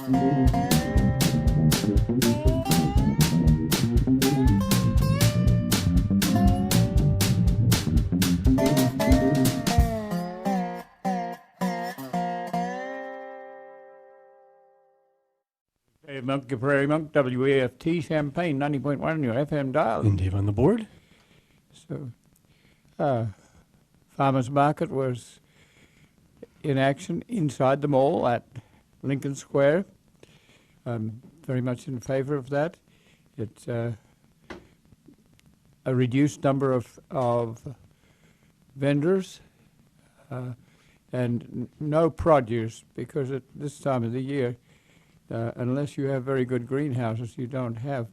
Prairie Monk, WAFT, Champaign, 90.1, your FM dial. And Dave on the board. So, Farmers Market was in action inside the mall at Lincoln Square. Very much in favor of that. It's a reduced number of vendors and no produce, because at this time of the year, unless you have very good greenhouses, you don't have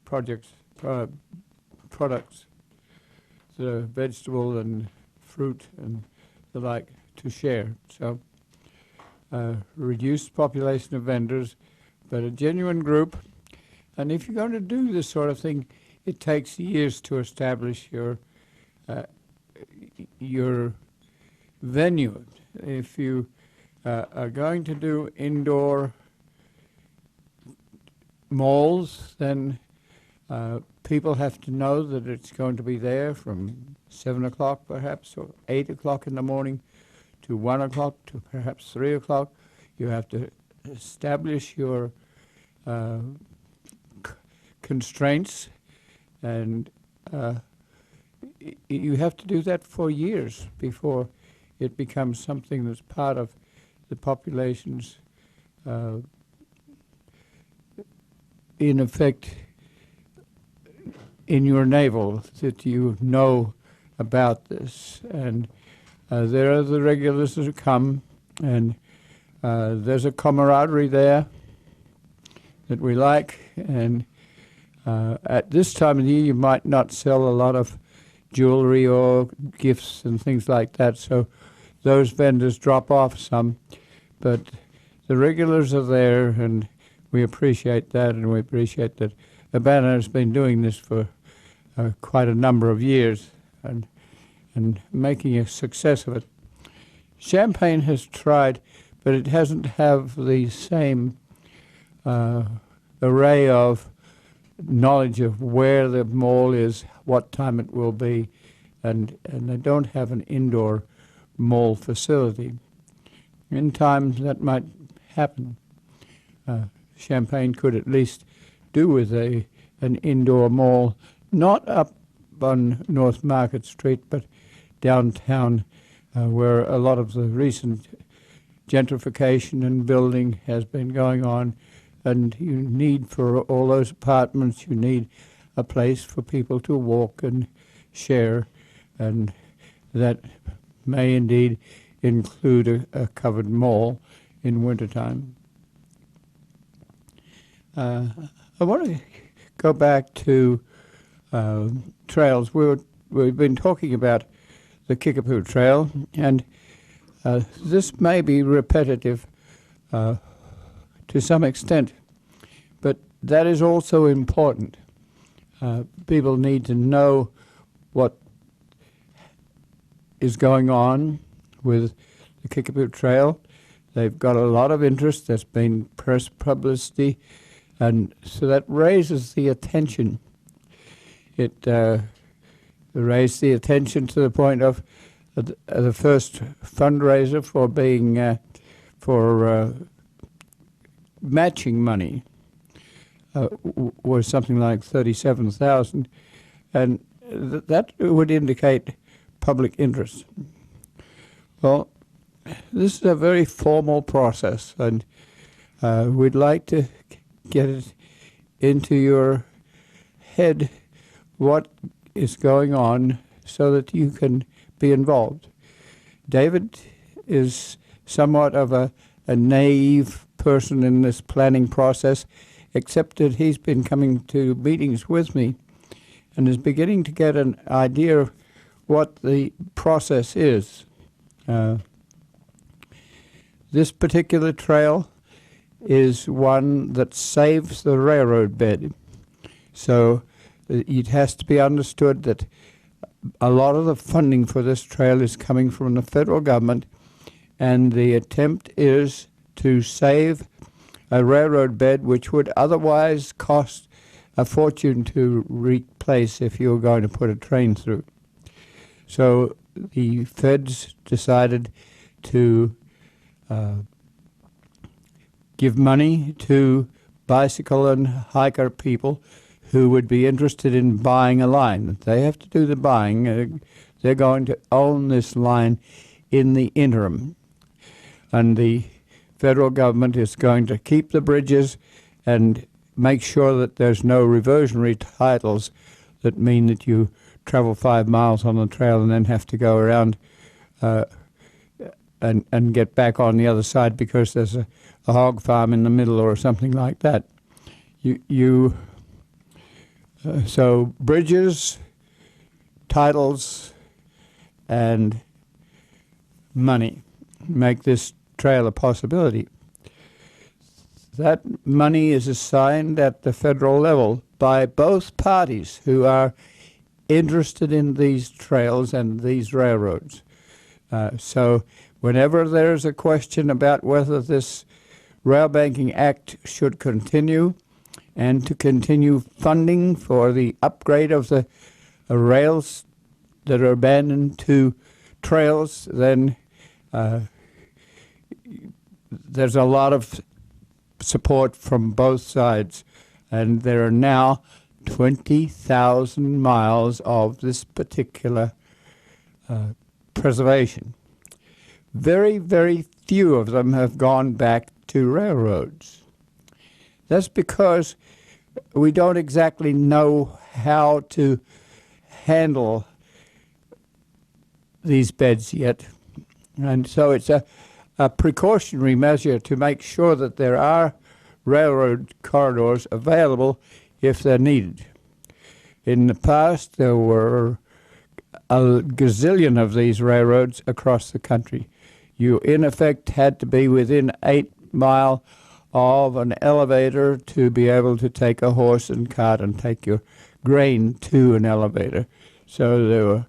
products, the vegetable and fruit and the like to share. So reduced population of vendors, but a genuine group. And if you're going to do this sort of thing, it takes years to establish your venue. If you are going to do indoor malls, then people have to know that it's going to be there from 7 o'clock perhaps, or 8 o'clock in the morning to 1 o'clock to perhaps 3 o'clock. You have to establish your constraints, and you have to do that for years before it becomes something that's part of the population's in effect in your navel, that you know about this. And there are the regulars that come, and there's a camaraderie there that we like. And at this time of the year, you might not sell a lot of jewelry or gifts and things like that, so those vendors drop off some. But the regulars are there, and we appreciate that, and we appreciate that Urbana has been doing this for quite a number of years and making a success of it. Champaign has tried, but it hasn't have the same array of knowledge of where the mall is, what time it will be, and they don't have an indoor mall facility. In time, that might happen. Champaign could at least do with an indoor mall, not up on North Market Street, but downtown, where a lot of the recent gentrification and building has been going on. And you need, for all those apartments, you need a place for people to walk and share, and that may indeed include a covered mall in wintertime. I want to go back to trails. We've been talking about the Kickapoo Trail, and this may be repetitive to some extent, but that is also important. People need to know what is going on with the Kickapoo Trail. They've got a lot of interest. There's been press publicity, and so that raises the attention. It raised the attention to the point of the first fundraiser for being for matching money was something like $37,000, and that would indicate public interest. Well, this is a very formal process, and we'd like to get it into your head what is going on so that you can be involved. David is somewhat of a naive person in this planning process, except that he's been coming to meetings with me and is beginning to get an idea of what the process is. This particular trail is one that saves the railroad bed. So it has to be understood that a lot of the funding for this trail is coming from the federal government, and the attempt is to save a railroad bed which would otherwise cost a fortune to replace if you were going to put a train through. So the feds decided to give money to bicycle and hiker people who would be interested in buying a line. They have to do the buying. They're going to own this line in the interim. And the federal government is going to keep the bridges and make sure that there's no reversionary titles that mean that you travel 5 miles on the trail and then have to go around and get back on the other side because there's a hog farm in the middle or something like that. So bridges, titles, and money make this trail a possibility. That money is assigned at the federal level by both parties who are interested in these trails and these railroads. So whenever there's a question about whether this Rail Banking Act should continue and to continue funding for the upgrade of the rails that are abandoned to trails, then there's a lot of support from both sides. And there are now 20,000 miles of this particular preservation. Very, very few of them have gone back to railroads. That's because we don't exactly know how to handle these beds yet. And so it's a precautionary measure to make sure that there are railroad corridors available if they're needed. In the past, there were a gazillion of these railroads across the country. You, in effect, had to be within 8 miles of an elevator to be able to take a horse and cart and take your grain to an elevator. So there were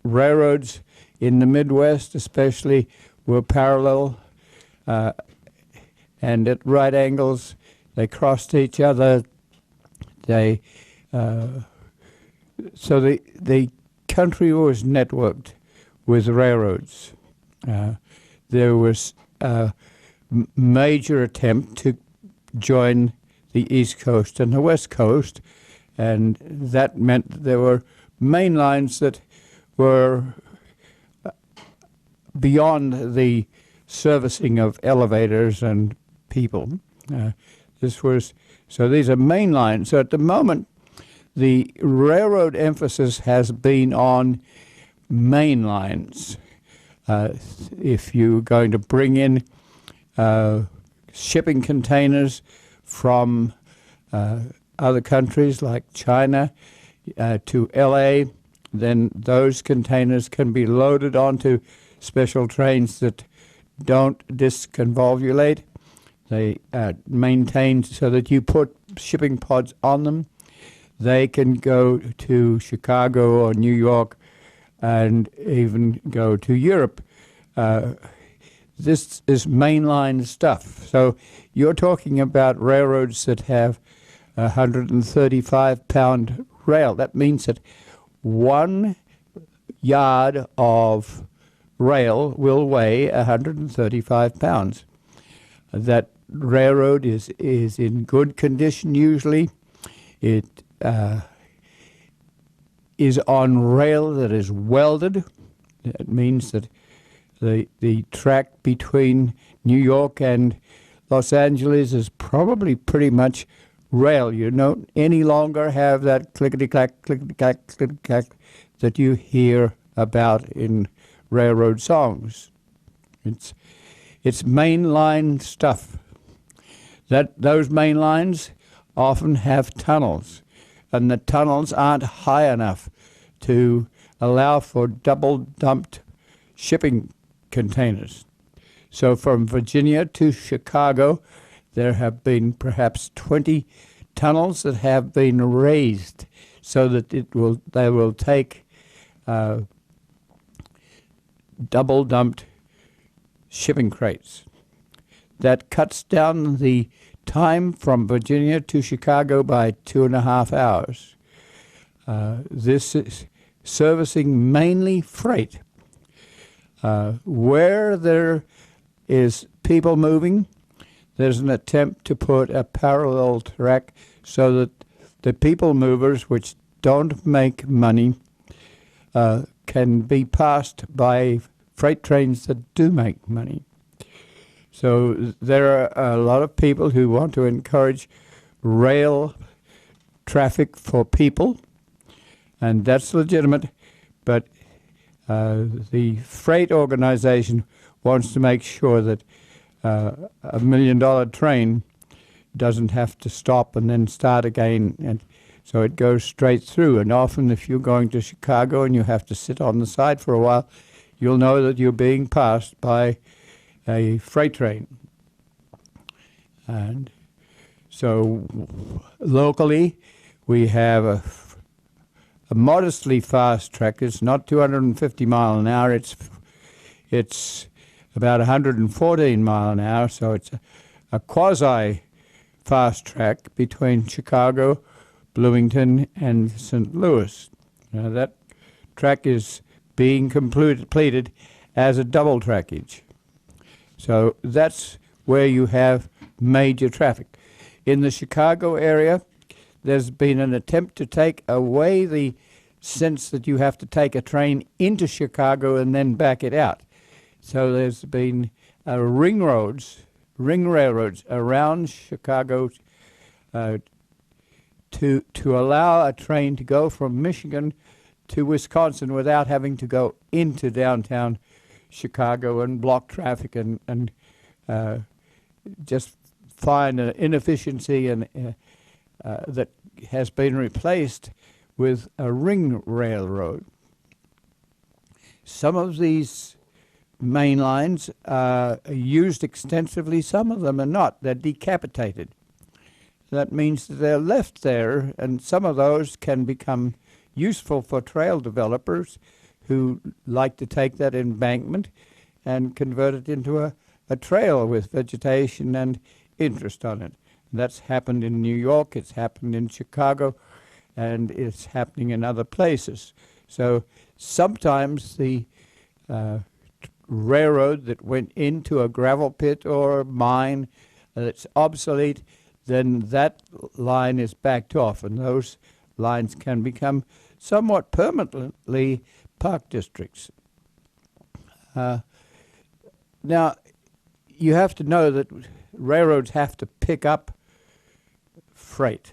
railroads in the Midwest especially were parallel and at right angles. They crossed each other. So the country was networked with railroads. There was a major attempt to join the East Coast and the West Coast, and that meant that there were main lines that were beyond the servicing of elevators and people. So these are main lines. So at the moment, the railroad emphasis has been on main lines. If you're going to bring in shipping containers from other countries like China to LA, then those containers can be loaded onto special trains that don't disconvolvulate. They are maintained so that you put shipping pods on them. They can go to Chicago or New York and even go to Europe. This is mainline stuff. So you're talking about railroads that have 135-pound rail. That means that 1 yard of rail will weigh 135 pounds. That railroad is in good condition usually. It is on rail that is welded. That means that the track between New York and Los Angeles is probably pretty much rail. You don't any longer have that clickety-clack, clickety-clack, clickety-clack that you hear about in railroad songs. It's mainline stuff. Those main lines often have tunnels, and the tunnels aren't high enough to allow for double-dumped shipping containers. So from Virginia to Chicago, there have been perhaps 20 tunnels that have been raised so that they will take double-dumped shipping crates. that cuts down the time from Virginia to Chicago by 2.5 hours. This is servicing mainly freight. Where there is people moving, there's an attempt to put a parallel track so that the people movers, which don't make money, can be passed by freight trains that do make money. So there are a lot of people who want to encourage rail traffic for people, and that's legitimate, but the freight organization wants to make sure that $1 million train doesn't have to stop and then start again, and so it goes straight through. And often if you're going to Chicago and you have to sit on the side for a while, you'll know that you're being passed by a freight train. And so locally we have a modestly fast track. It's not 250 mile an hour. It's about 114 mile an hour. So it's a quasi fast track between Chicago, Bloomington, and St. Louis. Now that track is being completed as a double trackage. So that's where you have major traffic. In the Chicago area, there's been an attempt to take away the sense that you have to take a train into Chicago and then back it out. So there's been ring railroads around Chicago to allow a train to go from Michigan to Wisconsin without having to go into downtown Chicago and block traffic and just find an inefficiency and that has been replaced with a ring railroad. Some of these main lines are used extensively, some of them are not. They're decapitated. That means that they're left there, and some of those can become useful for trail developers who like to take that embankment and convert it into a trail with vegetation and interest on it. That's happened in New York, it's happened in Chicago, and it's happening in other places. So sometimes the railroad that went into a gravel pit or mine that's obsolete, then that line is backed off, and those lines can become somewhat permanently park districts. Now, you have to know that railroads have to pick up freight.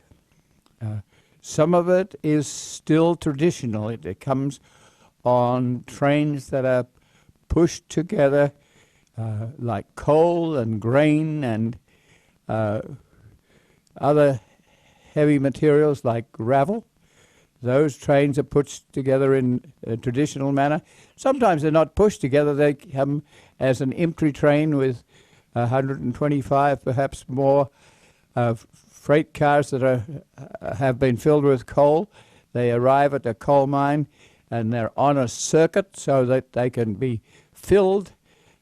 Some of it is still traditional. It comes on trains that are pushed together like coal and grain and other heavy materials like gravel. Those trains are pushed together in a traditional manner. Sometimes they're not pushed together. They come as an empty train with 125, perhaps more, freight cars that have been filled with coal. They arrive at a coal mine, and they're on a circuit so that they can be filled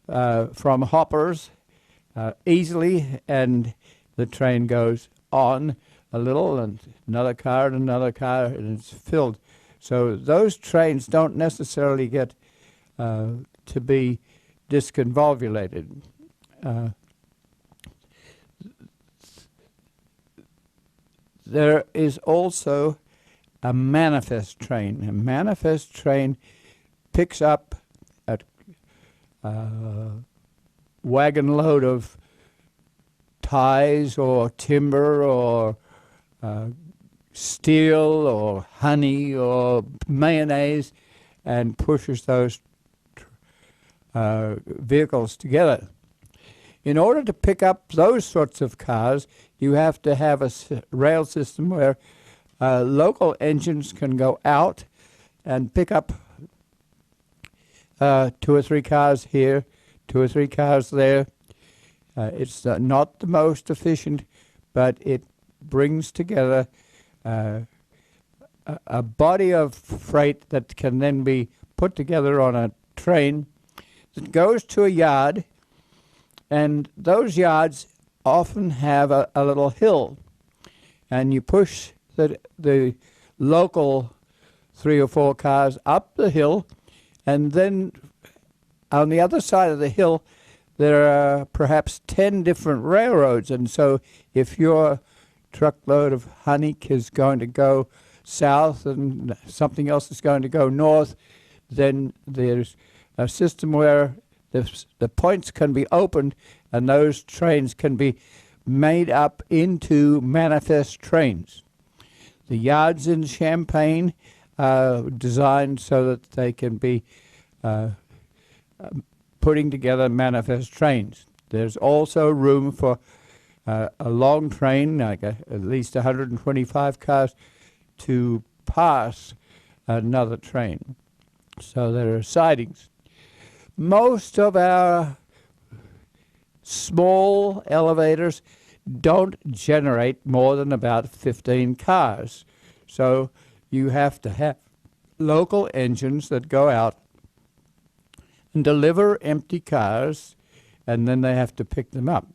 from hoppers easily, and the train goes on a little, and another car, and it's filled. So those trains don't necessarily get to be disconvolvulated. There is also a manifest train. A manifest train picks up a wagon load of ties or timber or steel or honey or mayonnaise and pushes those vehicles together. In order to pick up those sorts of cars, you have to have a rail system where local engines can go out and pick up 2 or 3 cars here, 2 or 3 cars there. It's not the most efficient, but it brings together a body of freight that can then be put together on a train that goes to a yard And those yards often have a little hill, and you push the local 3 or 4 cars up the hill, and then on the other side of the hill there are perhaps 10 different railroads. And so if your truckload of honey is going to go south and something else is going to go north, then there's a system where the points can be opened and those trains can be made up into manifest trains. The yards in Champaign are designed so that they can be putting together manifest trains. There's also room for a long train, like at least 125 cars, to pass another train. So there are sidings. Most of our small elevators don't generate more than about 15 cars. So you have to have local engines that go out and deliver empty cars, and then they have to pick them up.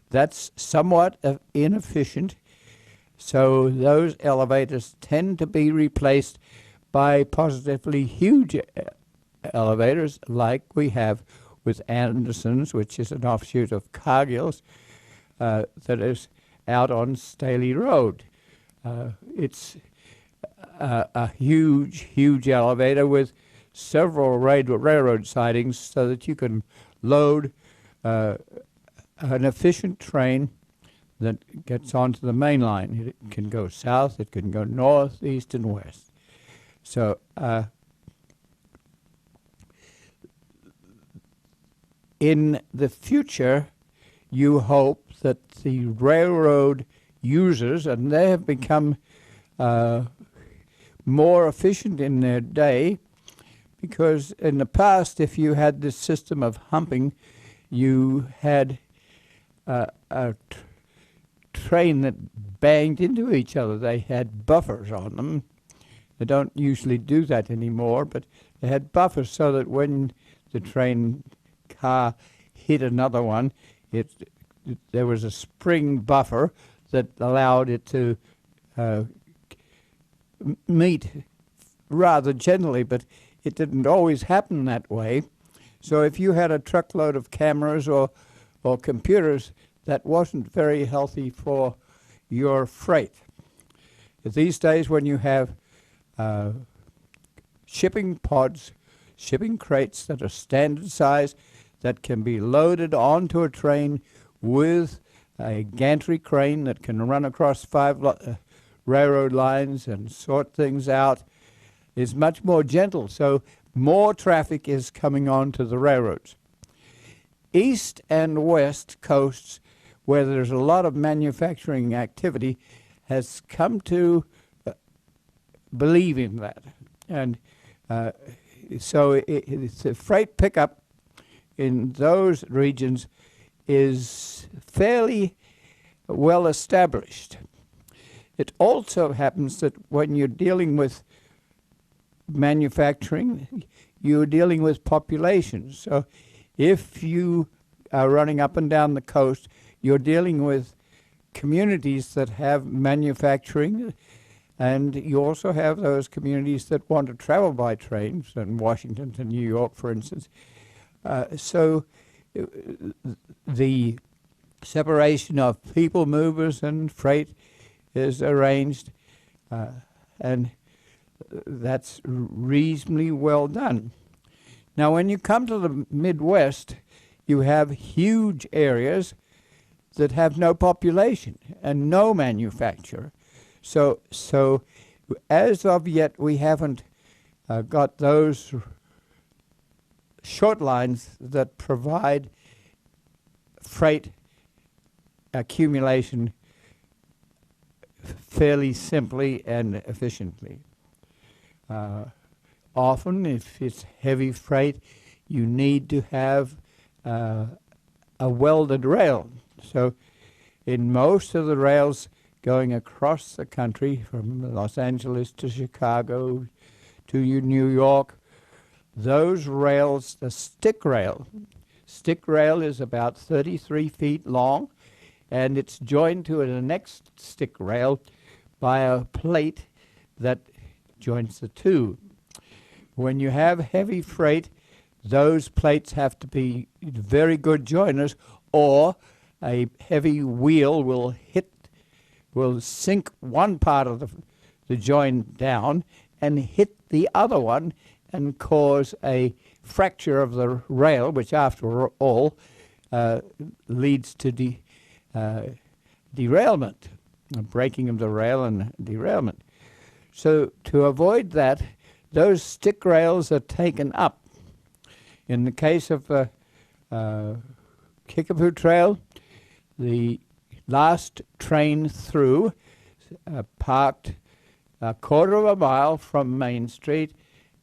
That's somewhat inefficient, so those elevators tend to be replaced by positively huge elevators like we have with Anderson's, which is an offshoot of Cargill's, that is out on Staley Road. It's a huge elevator with several railroad sidings so that you can load an efficient train that gets onto the main line. It can go south, it can go north, east, and west. So in the future, you hope that the railroad users, and they have become more efficient in their day, because in the past, if you had this system of humping, you had a train that banged into each other. They had buffers on them. They don't usually do that anymore, but they had buffers so that when the train car hit another one, there was a spring buffer that allowed it to meet rather gently, but it didn't always happen that way. So if you had a truckload of cameras or computers, that wasn't very healthy for your freight. These days, when you have shipping pods, shipping crates that are standard size, that can be loaded onto a train with a gantry crane that can run across 5 railroad lines and sort things out, is much more gentle. So more traffic is coming onto the railroads. East and west coasts, where there's a lot of manufacturing activity, has come to believe in that. And so the freight pickup in those regions is fairly well established. It also happens that when you're dealing with manufacturing, you're dealing with populations. So if you are running up and down the coast, you're dealing with communities that have manufacturing, and you also have those communities that want to travel by trains, in Washington to New York, for instance. So the separation of people movers and freight is arranged, and that's reasonably well done. Now, when you come to the Midwest, you have huge areas that have no population and no manufacture. So as of yet, we haven't got those short lines that provide freight accumulation fairly simply and efficiently. Often, if it's heavy freight, you need to have a welded rail. So in most of the rails going across the country, from Los Angeles to Chicago to New York, those rails, the stick rail, stick rail is about 33 feet long, and it's joined to the next stick rail by a plate that joins the two. When you have heavy freight, those plates have to be very good joiners, or a heavy wheel will sink one part of the joint down and hit the other one and cause a fracture of the rail, which after all leads to derailment, breaking of the rail and derailment. So to avoid that, those stick rails are taken up. In the case of the Kickapoo Trail, the last train through parked a quarter of a mile from Main Street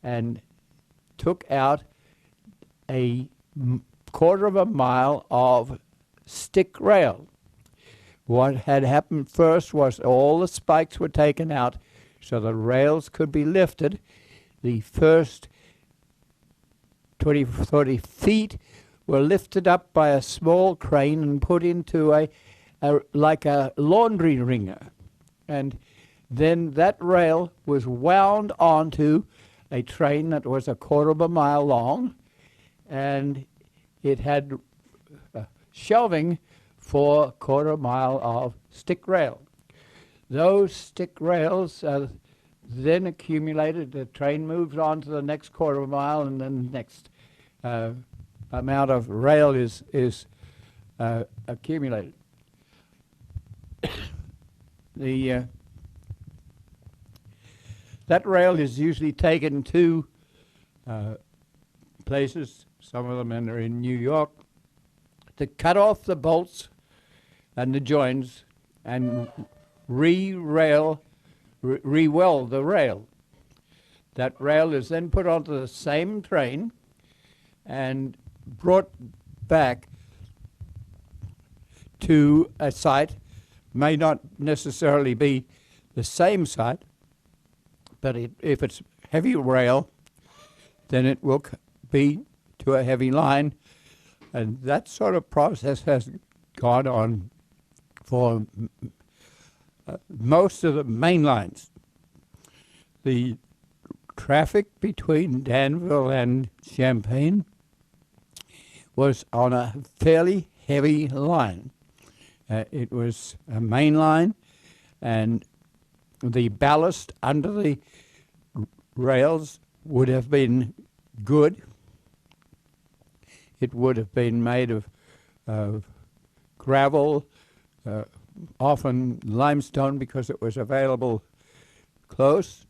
and took out a quarter of a mile of stick rail. What had happened first was all the spikes were taken out so the rails could be lifted. The first 20, 30 feet were lifted up by a small crane and put into like a laundry wringer. And then that rail was wound onto a train that was a quarter of a mile long, and it had shelving for a quarter mile of stick rail. Those stick rails then accumulated. The train moved on to the next quarter of a mile, and then the next amount of rail is accumulated. That rail is usually taken to places, some of them are in New York, to cut off the bolts and the joints and re-weld the rail. That rail is then put onto the same train and brought back to a site. May not necessarily be the same site, but if it's heavy rail, then it will be to a heavy line. And that sort of process has gone on for most of the main lines. The traffic between Danville and Champaign was on a fairly heavy line. It was a main line, and the ballast under the rails would have been good. It would have been made of gravel, often limestone because it was available close,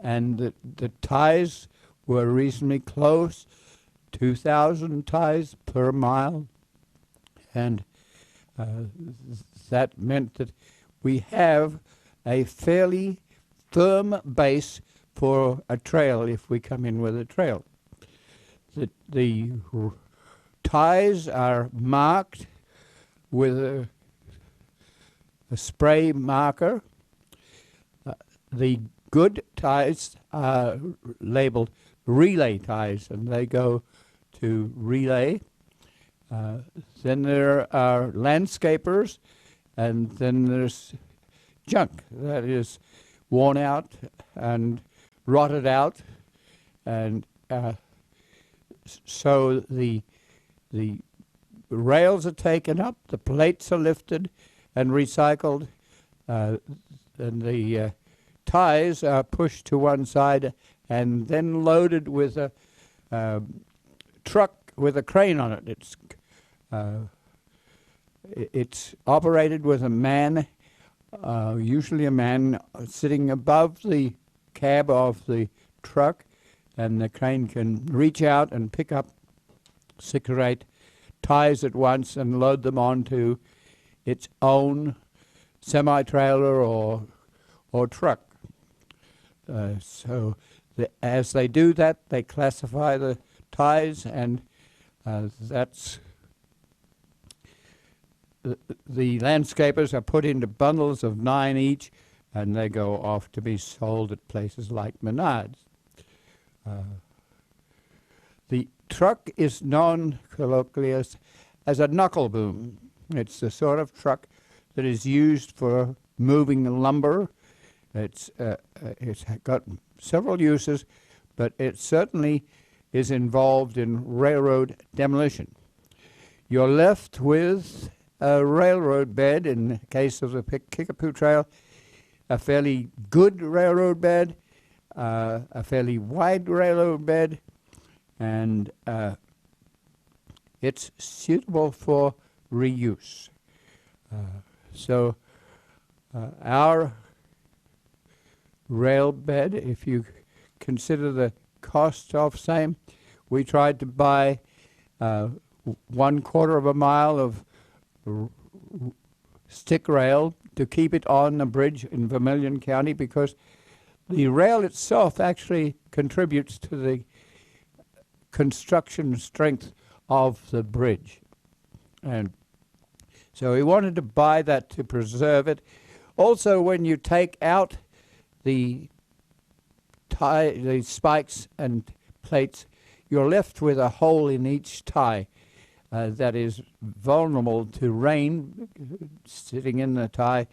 and the ties were reasonably close, 2,000 ties per mile, and that meant that we have a fairly firm base for a trail if we come in with a trail. The ties are marked with a spray marker. The good ties are labeled relay ties, and they go to relay. Then there are landscapers, and then there's junk that is worn out and rotted out, and so the rails are taken up, the plates are lifted and recycled, and the ties are pushed to one side and then loaded with a truck with a crane on it. It's operated with a man, usually a man sitting above the cab of the truck, and the crane can reach out and pick up 6 or 8 ties at once and load them onto its own semi-trailer or truck. So as they do that, they classify the ties, and that's the landscapers are put into bundles of 9 each, and they go off to be sold at places like Menards. The truck is known colloquially as a knuckle boom. It's the sort of truck that is used for moving lumber. It's got several uses, but it certainly is involved in railroad demolition. You're left with a railroad bed, in the case of the Kickapoo Trail, a fairly good railroad bed, a fairly wide railroad bed, and it's suitable for reuse. So our rail bed, if you consider the cost of same, we tried to buy 1/4 of a mile of stick rail to keep it on the bridge in Vermilion County, because the rail itself actually contributes to the construction strength of the bridge. And so we wanted to buy that to preserve it. Also, when you take out the spikes and plates, you're left with a hole in each tie that is vulnerable to rain sitting in the tie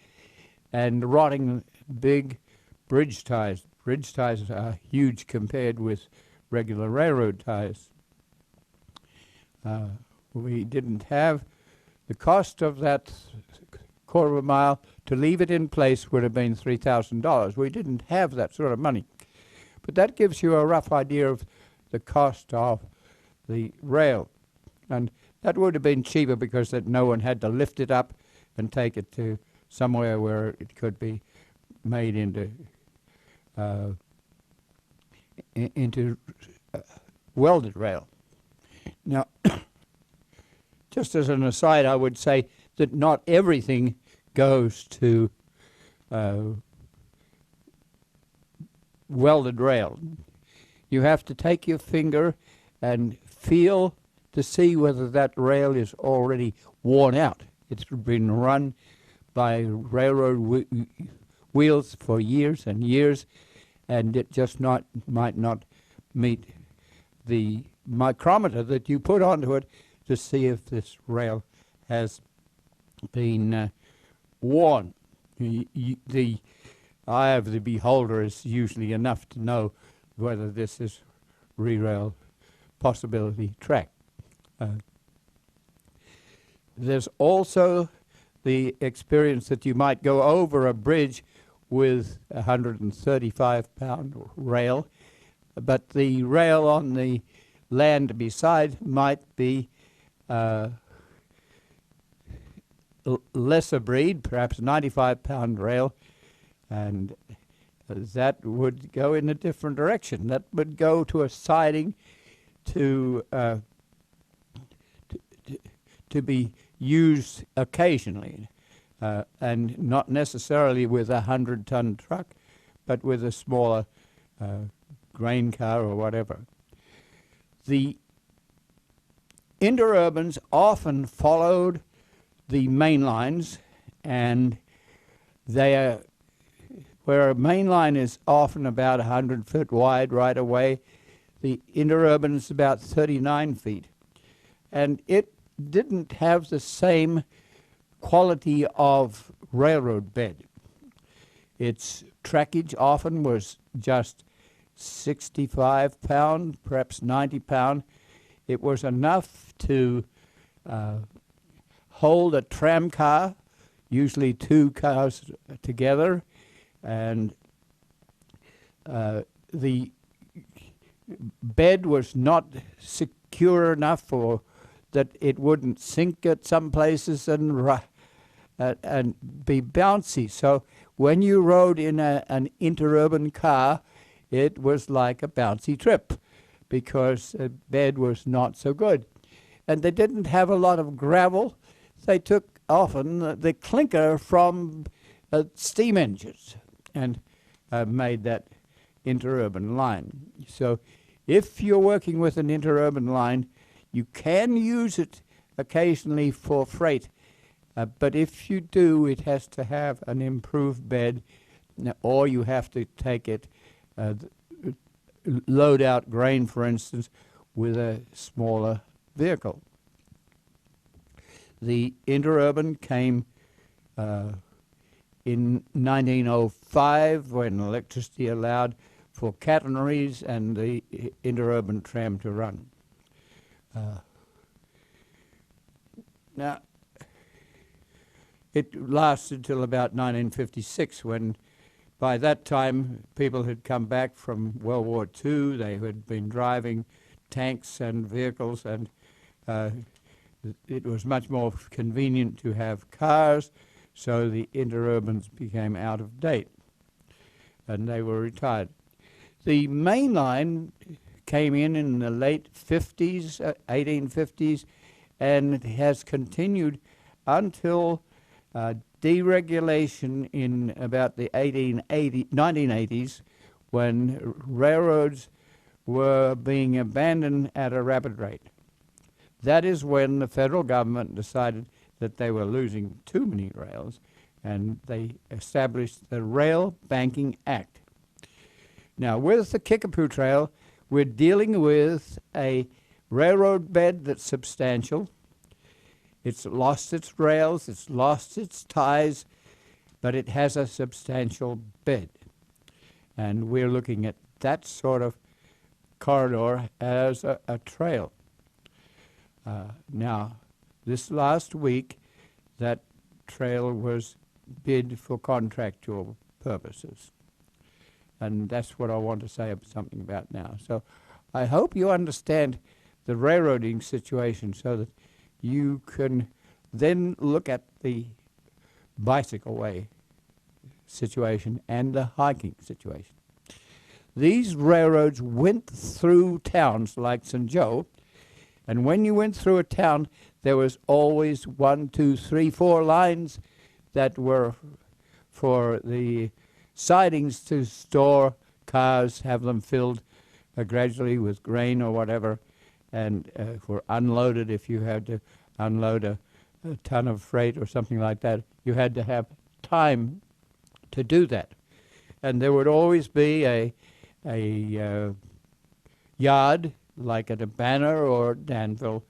and rotting big bridge ties. Bridge ties are huge compared with regular railroad ties. We didn't have the cost of that 1/4 of a mile. To leave it in place would have been $3,000. We didn't have that sort of money. But that gives you a rough idea of the cost of the rail. And that would have been cheaper because that no one had to lift it up and take it to somewhere where it could be made into welded rail. Now, just as an aside, I would say that not everything goes to welded rail. You have to take your finger and feel to see whether that rail is already worn out. It's been run by railroad wheels for years and years, and it just might not meet the micrometer that you put onto it to see if this rail has been worn. The eye of the beholder is usually enough to know whether this is re-rail possibility track. There's also the experience that you might go over a bridge with a 135-pound rail, but the rail on the land beside might be lesser breed, perhaps 95-pound rail, and that would go in a different direction. That would go to a siding to be used occasionally, and not necessarily with a 100-ton truck, but with a smaller grain car or whatever. The interurbans often followed the main lines, and they are, where a main line is often about 100 feet wide right away, the interurban is about 39 feet. And it didn't have the same quality of railroad bed. Its trackage often was just 65 pound, perhaps 90 pound. It was enough to hold a tram car, usually 2 cars together, and the bed was not secure enough for that it wouldn't sink at some places and be bouncy. So when you rode in an interurban car, it was like a bouncy trip because the bed was not so good. And they didn't have a lot of gravel. They took often the clinker from steam engines and made that interurban line. So if you're working with an interurban line, you can use it occasionally for freight, but if you do, it has to have an improved bed, or you have to take it, load out grain, for instance, with a smaller vehicle. The interurban came in 1905 when electricity allowed for catenaries and the interurban tram to run. Now, it lasted till about 1956 when, by that time, people had come back from World War II. They had been driving tanks and vehicles, and it was much more convenient to have cars, so the interurbans became out of date, and they were retired. The main line came in the late 50s, 1850s, and it has continued until deregulation in about the 1980s, when railroads were being abandoned at a rapid rate. That is when the federal government decided that they were losing too many rails, and they established the Rail Banking Act. Now, with the Kickapoo Trail, we're dealing with a railroad bed that's substantial. It's lost its rails, it's lost its ties, but it has a substantial bed. And we're looking at that sort of corridor as a trail. Now, this last week, that trail was bid for contractual purposes. And that's what I want to say something about now. So I hope you understand the railroading situation so that you can then look at the bicycle way situation and the hiking situation. These railroads went through towns like St. Joe, and when you went through a town, there was always 1, 2, 3, 4 lines that were for the sidings to store cars, have them filled gradually with grain or whatever, and for unloaded, if you had to unload a ton of freight or something like that, you had to have time to do that. And there would always be a yard, like at a Banner or Danville,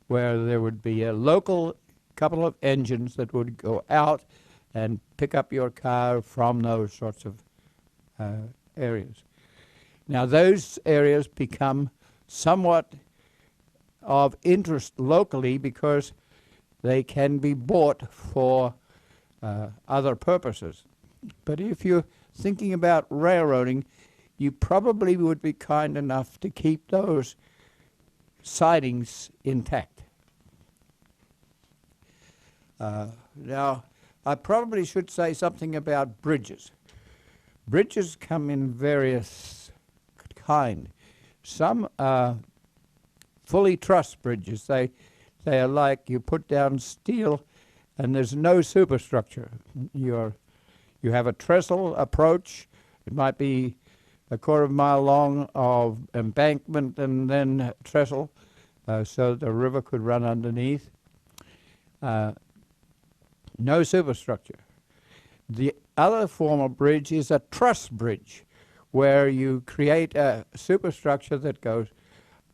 where there would be a local couple of engines that would go out and pick up your car from those sorts of areas. Now, those areas become somewhat of interest locally because they can be bought for other purposes. But if you're thinking about railroading, you probably would be kind enough to keep those sidings intact. Now, I probably should say something about bridges. Bridges come in various kind. Some are fully truss bridges. They are like you put down steel and there's no superstructure. You have a trestle approach. It might be a quarter of a mile long of embankment and then trestle so the river could run underneath. No superstructure. The other form of bridge is a truss bridge, where you create a superstructure that goes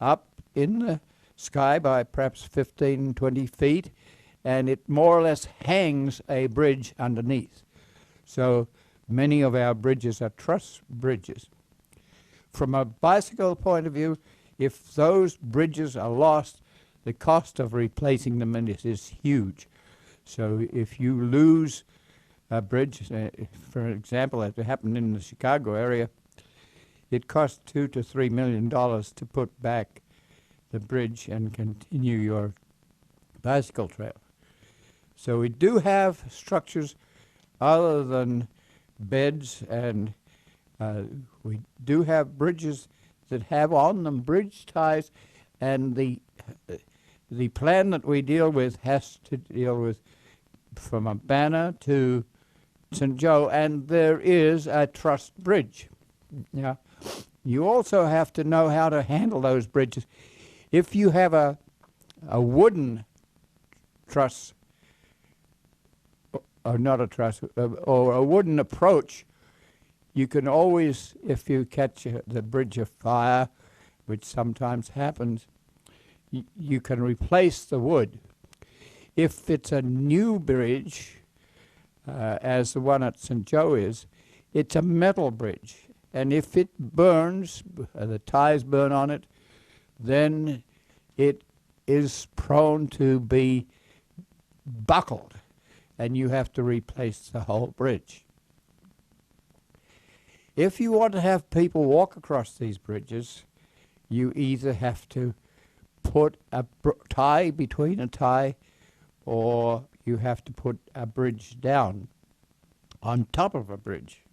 up in the sky by perhaps 15, 20 feet, and it more or less hangs a bridge underneath. So many of our bridges are truss bridges. From a bicycle point of view, if those bridges are lost, the cost of replacing them is huge. So if you lose a bridge, for example, as it happened in the Chicago area, it cost $2 to $3 million to put back the bridge and continue your bicycle trail. So we do have structures other than beds, and we do have bridges that have on them bridge ties, and the plan that we deal with has to deal with from a Banner to St. Joe, and there is a truss bridge. Now, you also have to know how to handle those bridges. If you have a wooden truss, or not a truss, or a wooden approach, you can always, if you catch the bridge afire, which sometimes happens, you can replace the wood. If it's a new bridge, as the one at St. Joe is, it's a metal bridge. And if it burns, the ties burn on it, then it is prone to be buckled, and you have to replace the whole bridge. If you want to have people walk across these bridges, you either have to put a tie between a tie, or you have to put a bridge down on top of a bridge.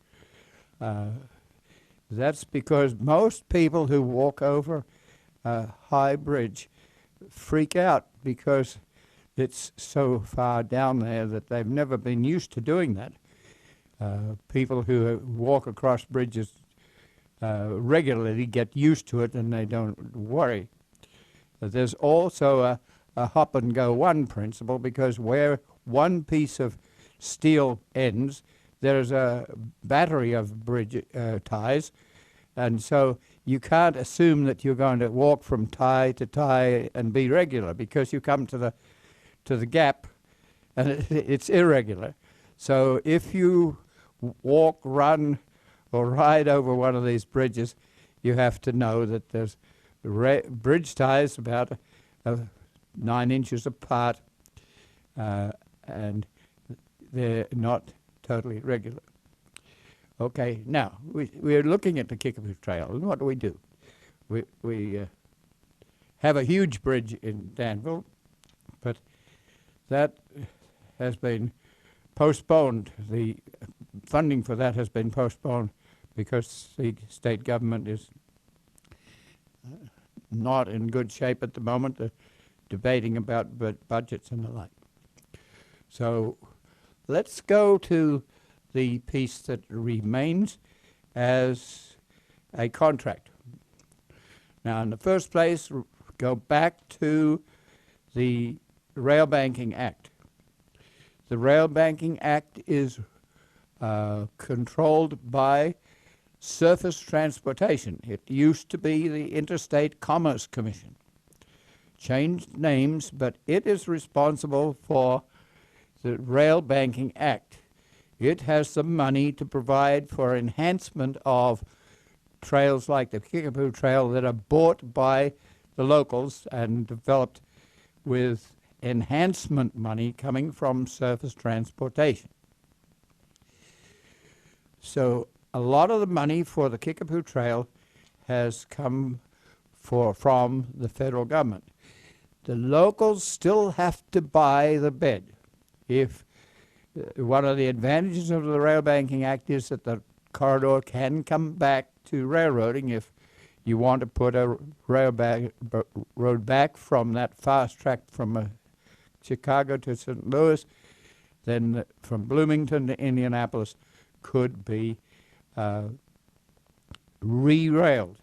That's because most people who walk over a high bridge freak out because it's so far down there that they've never been used to doing that. People who walk across bridges regularly get used to it and they don't worry. There's also a hop and go one principle, because where one piece of steel ends, there's a battery of bridge ties, and so you can't assume that you're going to walk from tie to tie and be regular, because you come to the gap and it's irregular. So if you walk, run, or ride over one of these bridges, you have to know that there's bridge ties about 9 inches apart, and they're not totally regular. Okay, now we're looking at the Kickapoo Trail, and what do? We have a huge bridge in Danville, but that has been postponed. The funding for that has been postponed because the state government is not in good shape at the moment. They're debating about budgets and the like. So let's go to the piece that remains as a contract. Now, in the first place, go back to the Rail Banking Act. The Rail Banking Act is controlled by Surface Transportation. It used to be the Interstate Commerce Commission. Changed names, but it is responsible for the Rail Banking Act. It has the money to provide for enhancement of trails like the Kickapoo Trail that are bought by the locals and developed with enhancement money coming from Surface Transportation. So a lot of the money for the Kickapoo Trail has come from the federal government. The locals still have to buy the bed. If one of the advantages of the Rail Banking Act is that the corridor can come back to railroading. If you want to put a road back from that fast track from Chicago to St. Louis, then from Bloomington to Indianapolis could be re-railed.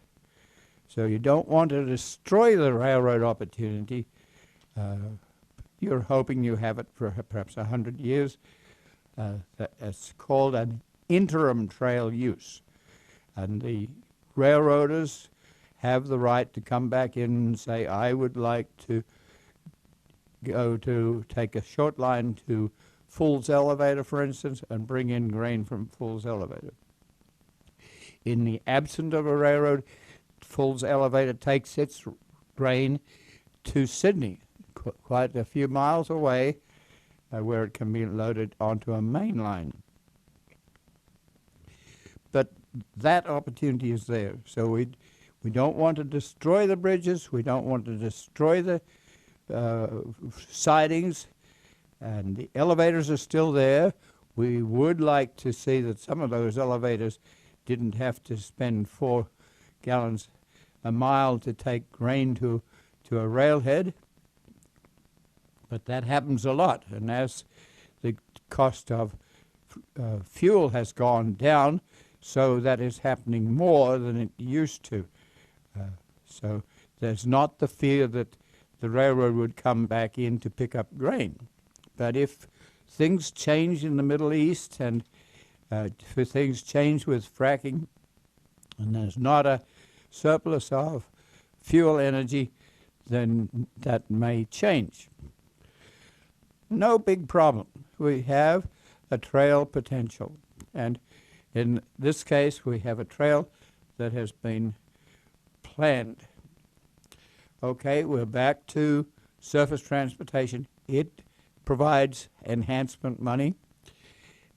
So you don't want to destroy the railroad opportunity. You're hoping you have it for perhaps 100 years. It's called an interim trail use. And the railroaders have the right to come back in and say, I would like to go to take a short line to Fool's Elevator, for instance, and bring in grain from Fool's Elevator. In the absence of a railroad, Fool's Elevator takes its grain to Sydney, quite a few miles away, where it can be loaded onto a main line. But that opportunity is there. So we don't want to destroy the bridges. We don't want to destroy the sidings. And the elevators are still there. We would like to see that some of those elevators didn't have to spend 4 gallons a mile to take grain to a railhead. But that happens a lot. And as the cost of fuel has gone down, so that is happening more than it used to. So there's not the fear that the railroad would come back in to pick up grain. But if things change in the Middle East and if things change with fracking and there's not a surplus of fuel energy, then that may change. No big problem. We have a trail potential. And in this case, we have a trail that has been planned. Okay, we're back to surface transportation. It provides enhancement money,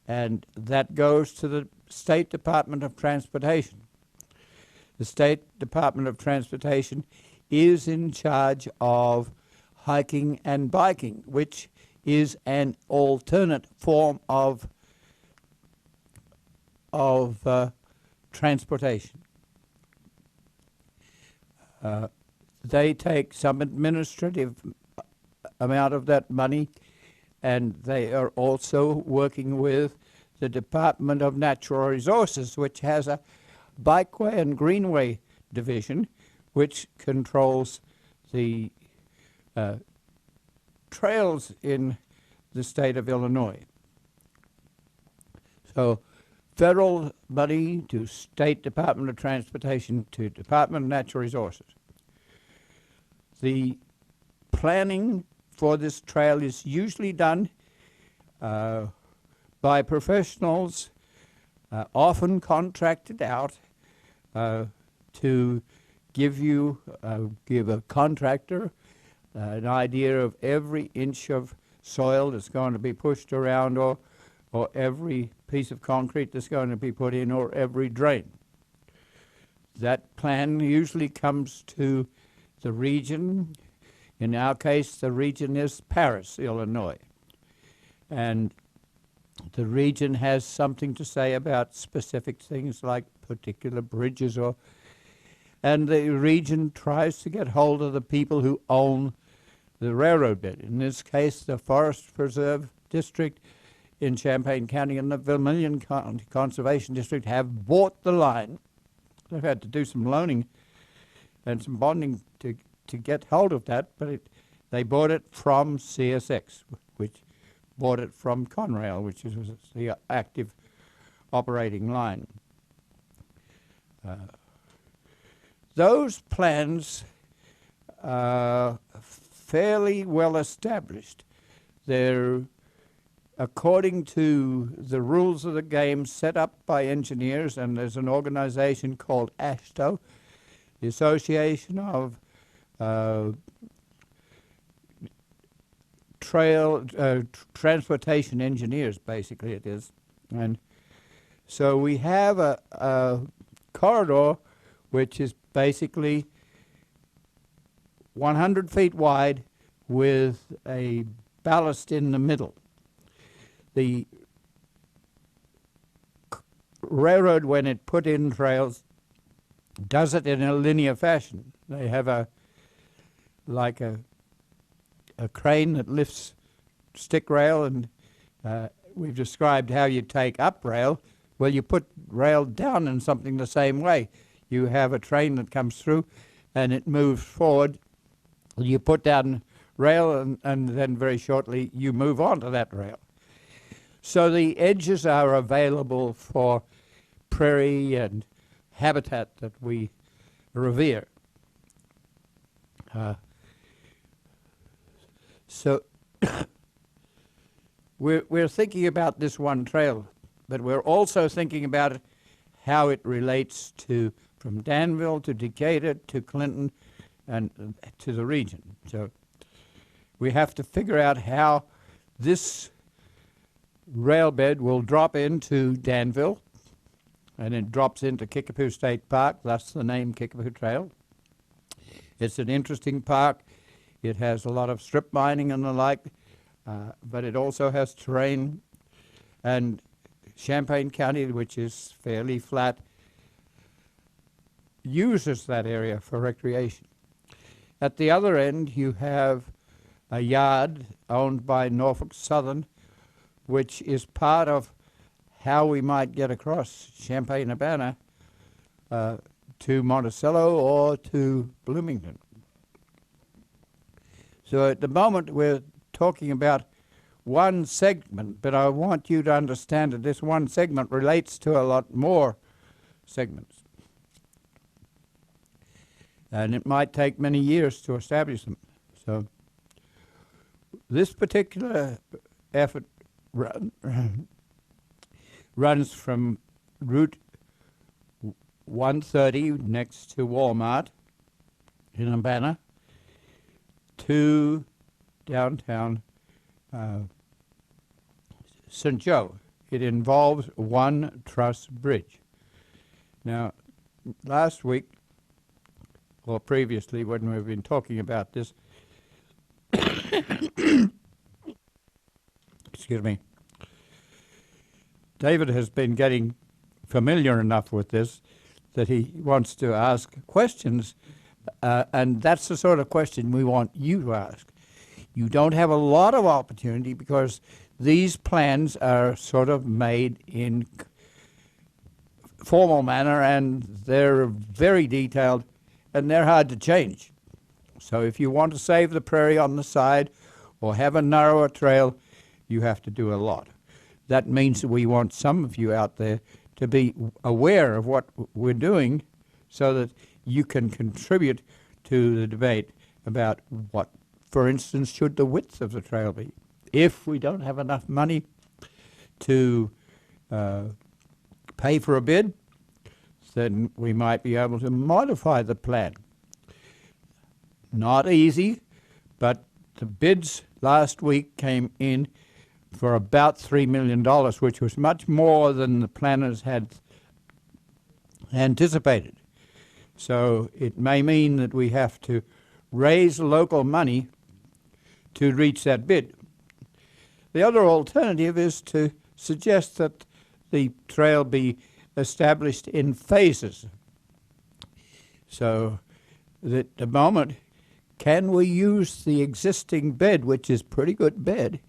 and that goes to the State Department of Transportation. The State Department of Transportation is in charge of hiking and biking, which is an alternate form of transportation. They take some administrative amount of that money, and they are also working with the Department of Natural Resources, which has a bikeway and greenway division, which controls the trails in the state of Illinois. So federal money to State Department of Transportation to Department of Natural Resources. The planning for this trail is usually done by professionals, often contracted out to give a contractor an idea of every inch of soil that's going to be pushed around, or every piece of concrete that's going to be put in, or every drain. That plan usually comes to the region. In our case, the region is Paris, Illinois. And the region has something to say about specific things like particular bridges, and the region tries to get hold of the people who own the railroad bed. In this case, the Forest Preserve District in Champaign County and the Vermilion County Conservation District have bought the line. They've had to do some loaning and some bonding to get hold of that, but they bought it from CSX, which bought it from Conrail, which was the active operating line. Those plans are fairly well established. They're according to the rules of the game set up by engineers, and there's an organization called AASHTO, the Association of Transportation Engineers, basically it is. And so we have a corridor which is basically 100 feet wide with a ballast in the middle. The railroad, when it put in trails, does it in a linear fashion. They have a crane that lifts stick rail, and we've described how you take up rail. Well, you put rail down in something the same way. You have a train that comes through and it moves forward. You put down rail, and then very shortly you move on to that rail. So the edges are available for prairie and habitat that we revere. So we're thinking about this one trail, but we're also thinking about how it relates to from Danville to Decatur to Clinton and to the region. So we have to figure out how this rail bed will drop into Danville, and it drops into Kickapoo State Park, thus the name Kickapoo Trail. It's an interesting park. It has a lot of strip mining and the like, but it also has terrain. And Champaign County, which is fairly flat, uses that area for recreation. At the other end, you have a yard owned by Norfolk Southern, which is part of how we might get across Champaign-Urbana to Monticello or to Bloomington. So at the moment we're talking about one segment, but I want you to understand that this one segment relates to a lot more segments. and it might take many years to establish them. So this particular effort runs from Route 130 next to Walmart in Urbana to downtown St. Joe. It involves one truss bridge. Now, last week, or previously when we've been talking about this, excuse me, David has been getting familiar enough with this that he wants to ask questions, and that's the sort of question we want you to ask. You don't have a lot of opportunity because these plans are sort of made in formal manner, and they're very detailed, and they're hard to change. So if you want to save the prairie on the side or have a narrower trail, you have to do a lot. That means that we want some of you out there to be aware of what we're doing so that you can contribute to the debate about what, for instance, should the width of the trail be. If we don't have enough money to pay for a bid, then we might be able to modify the plan. Not easy, but the bids last week came in for about $3 million, which was much more than the planners had anticipated. So it may mean that we have to raise local money to reach that bid. The other alternative is to suggest that the trail be established in phases. So that at the moment, can we use the existing bed, which is pretty good bed,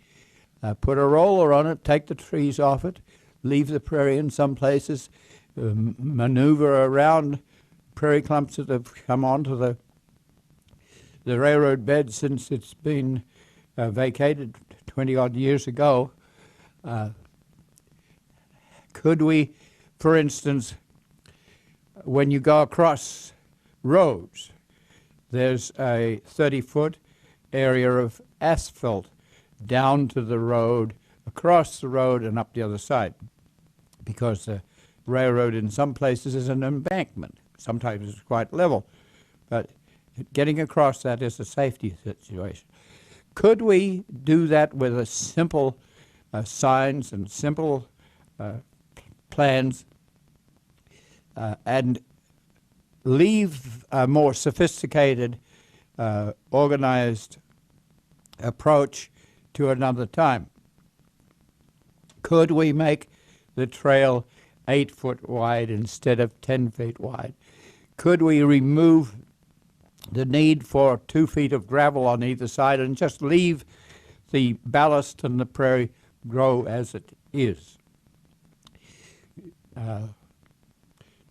put a roller on it, take the trees off it, leave the prairie in some places, maneuver around prairie clumps that have come onto the railroad bed since it's been vacated 20-odd years ago. Could we, for instance, when you go across roads, there's a 30-foot area of asphalt down to the road, across the road, and up the other side, because the railroad in some places is an embankment. Sometimes it's quite level, but getting across that is a safety situation. Could we do that with a simple signs and simple plans and leave a more sophisticated, organized approach to another time? Could we make the trail 8 foot wide instead of 10 feet wide? Could we remove the need for 2 feet of gravel on either side and just leave the ballast and the prairie grow as it is?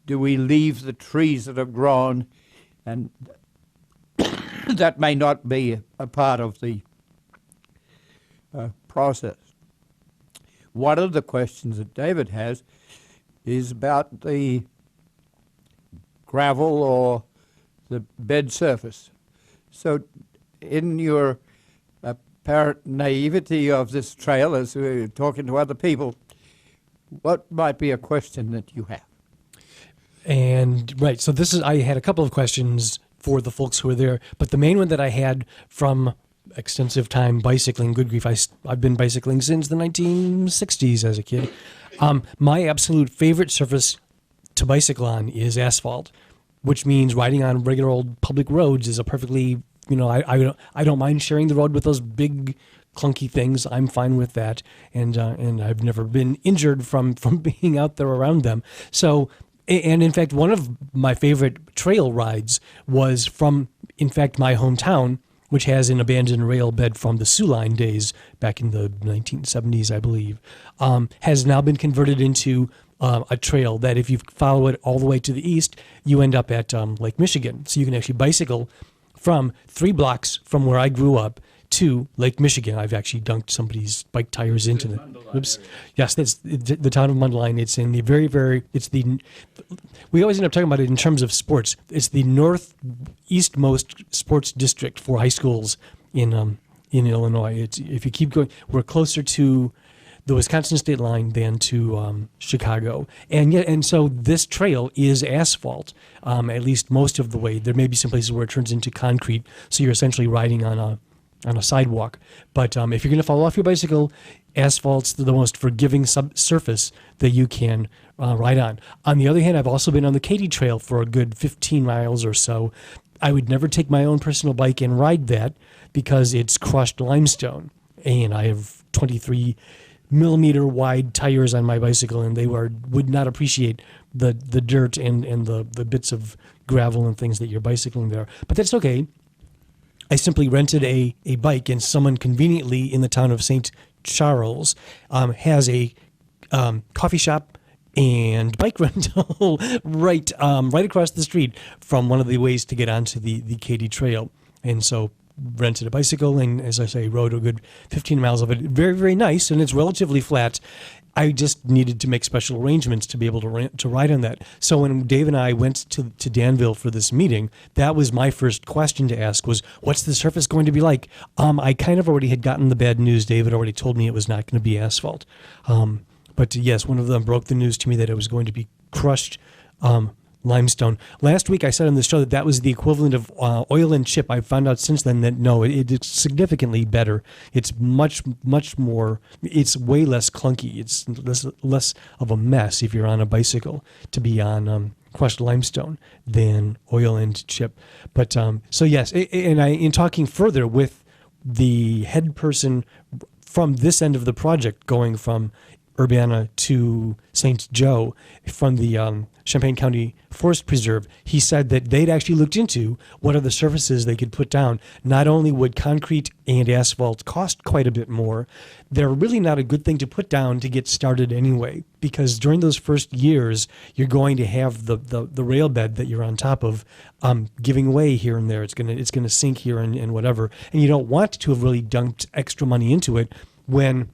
Do we leave the trees that have grown, and that may not be a part of the process? One of the questions that David has is about the gravel or the bed surface. So in your apparent naivety of this trail, as we're talking to other people, what might be a question that you have? And right, so I had a couple of questions for the folks who were there, but the main one that I had from extensive time bicycling, good grief, I've been bicycling since the 1960s as a kid. My absolute favorite surface to bicycle on is asphalt, which means riding on regular old public roads is a perfectly, I don't mind sharing the road with those big clunky things. I'm fine with that, and I've never been injured from being out there around them. So, and in fact, one of my favorite trail rides was from, in fact, my hometown, which has an abandoned rail bed from the Sioux Line days back in the 1970s, I believe, has now been converted into a trail that if you follow it all the way to the east, you end up at Lake Michigan. So you can actually bicycle from 3 blocks from where I grew up to Lake Michigan. I've actually dunked somebody's bike tires into the. Oops. Yes, that's the town of Mundelein. It's in the we always end up talking about it in terms of sports. It's the northeastmost sports district for high schools in Illinois. If you keep going, we're closer to the Wisconsin state line than to Chicago, and so this trail is asphalt, at least most of the way. There may be some places where it turns into concrete, so you're essentially riding on a sidewalk. But if you're going to fall off your bicycle, asphalt's the most forgiving surface that you can ride on. On the other hand, I've also been on the Katy Trail for a good 15 miles or so. I would never take my own personal bike and ride that because it's crushed limestone, and I have 23 millimeter wide tires on my bicycle, and they would not appreciate the dirt and the bits of gravel and things that you're bicycling there. But that's okay. I simply rented a bike, and someone conveniently in the town of St. Charles has a coffee shop and bike rental right across the street from one of the ways to get onto the Katy Trail. And so rented a bicycle and, as I say, rode a good 15 miles of it. Very, very nice, and it's relatively flat. I just needed to make special arrangements to be able to ride on that. So when Dave and I went to Danville for this meeting, that was my first question to ask was, what's the surface going to be like? I kind of already had gotten the bad news. Dave had already told me it was not going to be asphalt. But yes, one of them broke the news to me that it was going to be crushed limestone. Last week I said on the show that was the equivalent of oil and chip. I've found out since then that no, it's significantly better. It's much more, it's way less clunky. It's less of a mess if you're on a bicycle to be on crushed limestone than oil and chip. But so yes, in talking further with the head person from this end of the project, going from Urbana to St. Joe from the Champaign County Forest Preserve, he said that they'd actually looked into what are the surfaces they could put down. Not only would concrete and asphalt cost quite a bit more, they're really not a good thing to put down to get started anyway, because during those first years, you're going to have the rail bed that you're on top of giving way here and there. It's gonna sink here and whatever, and you don't want to have really dumped extra money into it when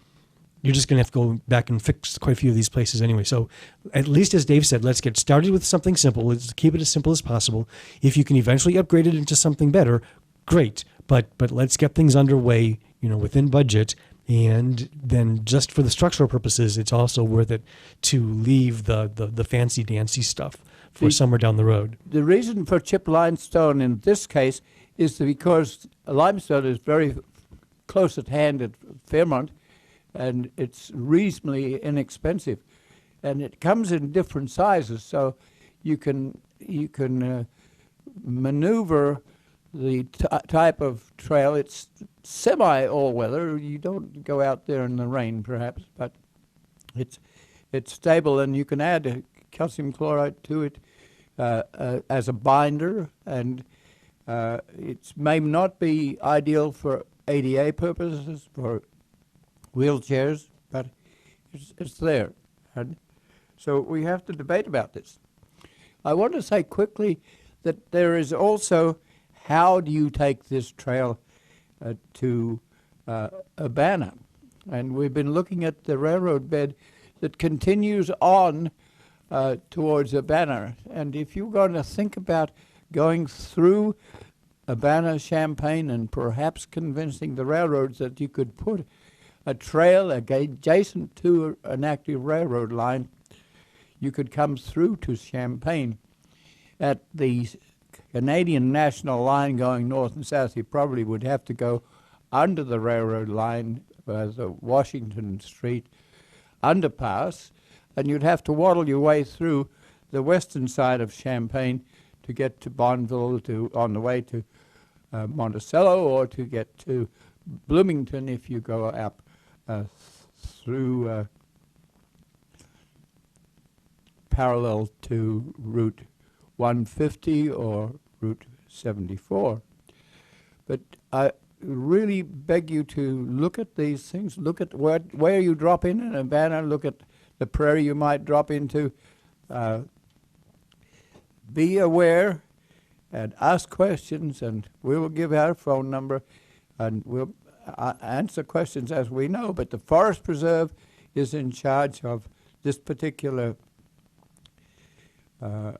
you're just going to have to go back and fix quite a few of these places anyway. So at least, as Dave said, let's get started with something simple. Let's keep it as simple as possible. If you can eventually upgrade it into something better, great. But let's get things underway, within budget. And then just for the structural purposes, it's also worth it to leave the fancy dancy stuff for somewhere down the road. The reason for chip limestone in this case is because limestone is very close at hand at Fairmont, and it's reasonably inexpensive, and it comes in different sizes, so you can maneuver the type of trail. It's semi all-weather. You don't go out there in the rain, perhaps, but it's stable, and you can add calcium chloride to it as a binder, and it may not be ideal for ADA purposes, for wheelchairs, but it's there. And so we have to debate about this. I want to say quickly that there is also, how do you take this trail to Urbana? And we've been looking at the railroad bed that continues on towards Urbana. And if you're going to think about going through Urbana, Champaign, and perhaps convincing the railroads that you could put a trail adjacent to an active railroad line, you could come through to Champaign. At the Canadian National line going north and south, you probably would have to go under the railroad line, the Washington Street underpass, and you'd have to waddle your way through the western side of Champaign to get to Bonneville, on the way to Monticello, or to get to Bloomington if you go up through parallel to Route 150 or Route 74. But I really beg you to look at these things, look at where you drop in Urbana, look at the prairie you might drop into. Be aware and ask questions, and we will give our phone number, and we'll answer questions as we know, but the Forest Preserve is in charge of this particular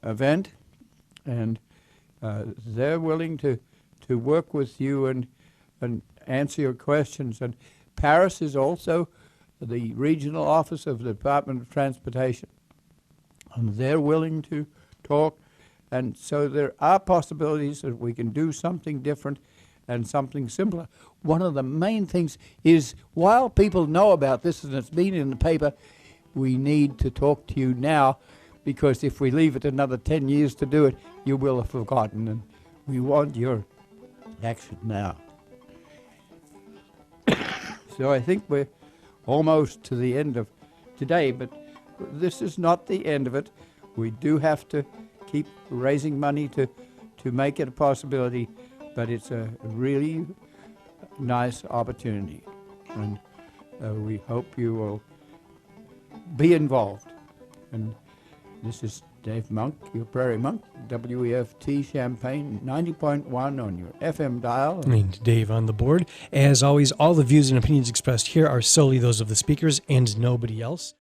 event, and they're willing to work with you and answer your questions. And Paris is also the regional office of the Department of Transportation, and they're willing to talk. And so there are possibilities that we can do something different and something simpler. One of the main things is, while people know about this and it's been in the paper, we need to talk to you now, because if we leave it another 10 years to do it, you will have forgotten, and we want your action now. So I think we're almost to the end of today, but this is not the end of it. We do have to keep raising money to make it a possibility, but it's a really nice opportunity, and we hope you will be involved. And this is Dave Monk, your Prairie Monk, WEFT Champaign 90.1 on your FM dial. And Dave on the board. As always, all the views and opinions expressed here are solely those of the speakers and nobody else.